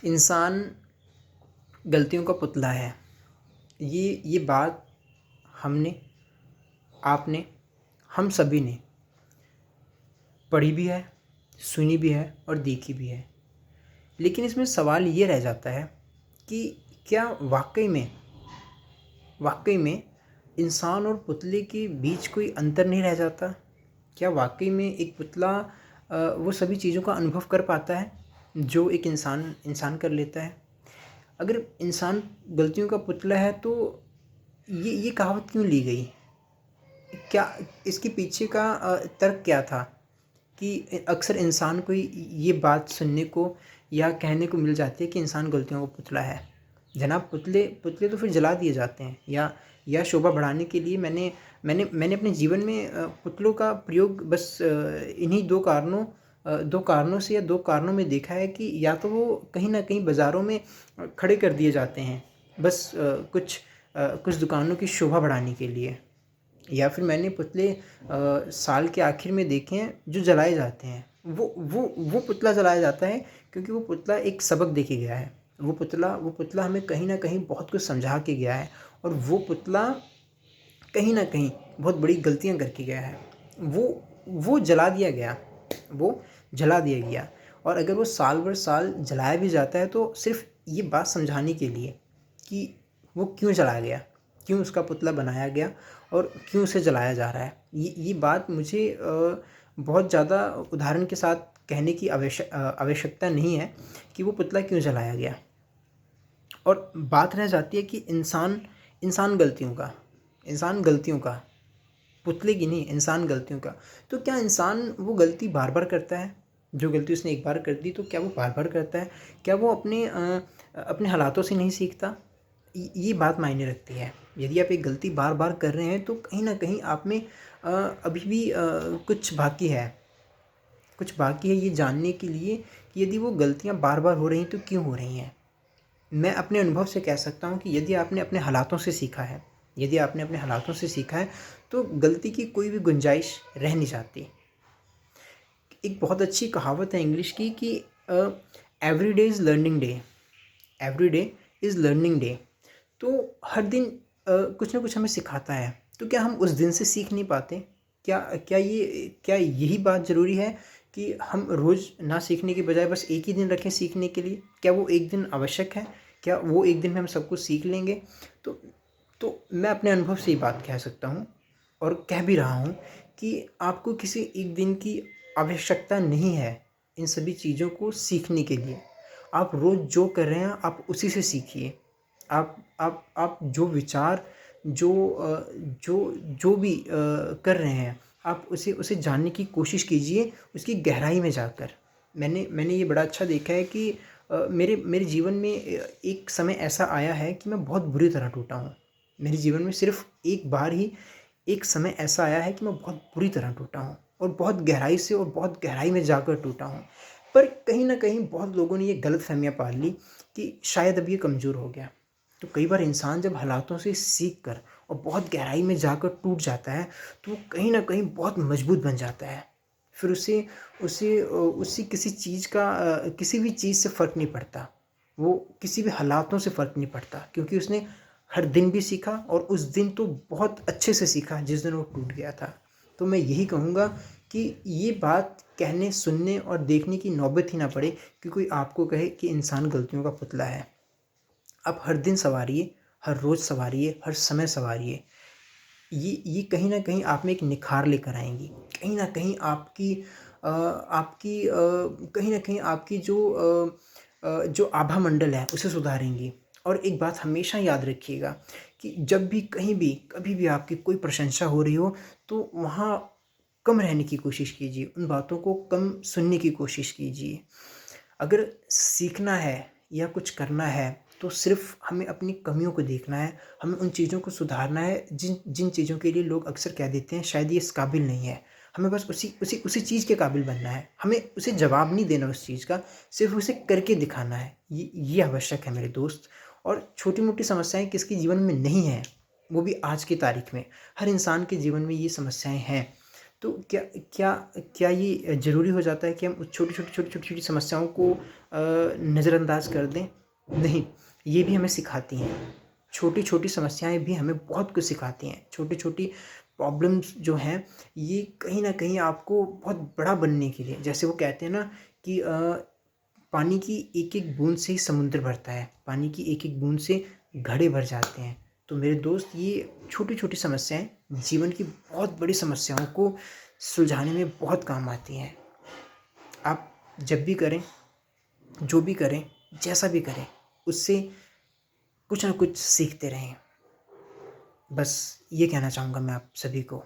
इंसान गलतियों का पुतला है। ये बात हमने, आपने, हम सभी ने पढ़ी भी है, सुनी भी है और देखी भी है। लेकिन इसमें सवाल ये रह जाता है कि क्या वाक़ई में इंसान और पुतले के बीच कोई अंतर नहीं रह जाता? क्या वाक़ई में एक पुतला वो सभी चीज़ों का अनुभव कर पाता है जो एक इंसान कर लेता है? अगर इंसान गलतियों का पुतला है तो ये कहावत क्यों ली गई? क्या इसके पीछे का तर्क क्या था कि अक्सर इंसान को ये बात सुनने को या कहने को मिल जाती है कि इंसान गलतियों का पुतला है। जनाब, पुतले पुतले तो फिर जला दिए जाते हैं या शोभा बढ़ाने के लिए मैंने अपने जीवन में पुतलों का प्रयोग बस इन्हीं 2 कारणों से या 2 कारणों में देखा है कि या तो वो कहीं न कहीं बाज़ारों में खड़े कर दिए जाते हैं, बस कुछ दुकानों की शोभा बढ़ाने के लिए, या फिर मैंने पुतले साल के आखिर में देखे हैं जो जलाए जाते हैं। वो पुतला जलाया जाता है क्योंकि वो पुतला एक सबक दे के गया है। वो पुतला हमें कहीं न कहीं बहुत कुछ समझा के गया है और वो पुतला कहीं न कहीं बहुत बड़ी गलतियाँ करके गया है। वो जला दिया गया, वो जला दिया गया और अगर वो साल भर साल जलाया भी जाता है तो सिर्फ़ ये बात समझाने के लिए कि वो क्यों जलाया गया, क्यों उसका पुतला बनाया गया और क्यों उसे जलाया जा रहा है। ये बात मुझे बहुत ज़्यादा उदाहरण के साथ कहने की आवश्यकता नहीं है कि वो पुतला क्यों जलाया गया। और बात रह जाती है कि इंसान गलतियों का, पुतले की नहीं, इंसान गलतियों का। तो क्या इंसान वो गलती बार-बार करता है? जो गलती उसने एक बार कर दी तो क्या वो बार-बार करता है? क्या वो अपने हालातों से नहीं सीखता? ये बात मायने रखती है। यदि आप एक गलती बार-बार कर रहे हैं तो कहीं न कहीं आप में अभी भी कुछ बाकी है ये जानने के लिए कि यदि वो गलतियाँ बार-बार हो रही हैं तो क्यों हो रही हैं? मैं अपने अनुभव से कह सकता हूँ कि यदि आपने अपने हालातों से सीखा है तो गलती की कोई भी गुंजाइश रह नहीं जाती। एक बहुत अच्छी कहावत है इंग्लिश की कि every day is learning day, every day is learning day. तो हर दिन कुछ ना कुछ हमें सिखाता है। तो क्या हम उस दिन से सीख नहीं पाते? क्या यही बात ज़रूरी है कि हम रोज़ ना सीखने के बजाय बस एक ही दिन रखें सीखने के लिए? क्या वो एक दिन आवश्यक है? क्या वो एक दिन में हम सब कुछ सीख लेंगे? तो मैं अपने अनुभव से ये बात कह सकता हूँ और कह भी रहा हूँ कि आपको किसी एक दिन की आवश्यकता नहीं है इन सभी चीज़ों को सीखने के लिए। आप रोज़ जो कर रहे हैं आप उसी से सीखिए। आप जो विचार जो भी कर रहे हैं आप उसे जानने की कोशिश कीजिए उसकी गहराई में जाकर। मैंने ये बड़ा अच्छा देखा है कि मेरे जीवन में एक समय ऐसा आया है कि मैं बहुत बुरी तरह टूटा हूँ। मेरे जीवन में सिर्फ़ एक बार ही एक समय ऐसा आया है कि मैं बहुत बुरी तरह टूटा हूँ और बहुत गहराई से और बहुत गहराई में जाकर टूटा हूँ। पर कहीं न कहीं बहुत लोगों ने ये गलतफ़हमियाँ पाल ली कि शायद अब ये कमज़ोर हो गया। तो कई बार इंसान जब हालातों से सीख कर और बहुत गहराई में जाकर टूट जाता है, तो वो कहीं न कहीं बहुत मजबूत बन जाता है। फिर उसे किसी चीज़ का किसी भी चीज़ से फ़र्क नहीं पड़ता। वो किसी भी हालातों से फ़र्क नहीं पड़ता क्योंकि उसने हर दिन भी सीखा और उस दिन तो बहुत अच्छे से सीखा जिस दिन वो टूट गया था। तो मैं यही कहूँगा कि ये बात कहने, सुनने और देखने की नौबत ही ना पड़े कि कोई आपको कहे कि इंसान गलतियों का पुतला है। आप हर दिन सँवारिए, हर रोज़ सँवारिए, हर समय सँवारिए। ये कहीं न कहीं आप में एक निखार लेकर आएँगी। कहीं न कहीं कहीं न कहीं आपकी जो आभा मंडल है उसे सुधारेंगी। और एक बात हमेशा याद रखिएगा कि जब भी, कहीं भी, कभी भी आपकी कोई प्रशंसा हो रही हो तो वहाँ कम रहने की कोशिश कीजिए, उन बातों को कम सुनने की कोशिश कीजिए। अगर सीखना है या कुछ करना है तो सिर्फ़ हमें अपनी कमियों को देखना है, हमें उन चीज़ों को सुधारना है जिन जिन चीज़ों के लिए लोग अक्सर कह देते हैं शायद ये इस काबिल नहीं है। हमें बस उसी चीज़ के काबिल बनना है। हमें उसे जवाब नहीं देना उस चीज़ का, सिर्फ़ उसे करके दिखाना है। ये आवश्यक है मेरे दोस्त। और छोटी-मोटी समस्याएँ किसके जीवन में नहीं हैं, वो भी आज की तारीख में। हर इंसान के जीवन में ये समस्याएँ हैं। तो क्या क्या क्या ये ज़रूरी हो जाता है कि हम उस छोटी-छोटी समस्याओं को नज़रअंदाज कर दें? नहीं, ये भी हमें सिखाती हैं। छोटी-छोटी समस्याएँ भी हमें बहुत कुछ सिखाती हैं। छोटी-छोटी प्रॉब्लम्स जो हैं, ये कहीं न कहीं आपको बहुत बड़ा बनने के लिए, जैसे वो कहते हैं ना कि पानी की एक-एक बूँद से ही समुद्र भरता है, पानी की एक-एक बूँद से घड़े भर जाते हैं। तो मेरे दोस्त, ये छोटी-छोटी समस्याएँ जीवन की बहुत बड़ी समस्याओं को सुलझाने में बहुत काम आती हैं। आप जब भी करें, जो भी करें, जैसा भी करें, उससे कुछ न कुछ सीखते रहें। बस ये कहना चाहूँगा मैं आप सभी को।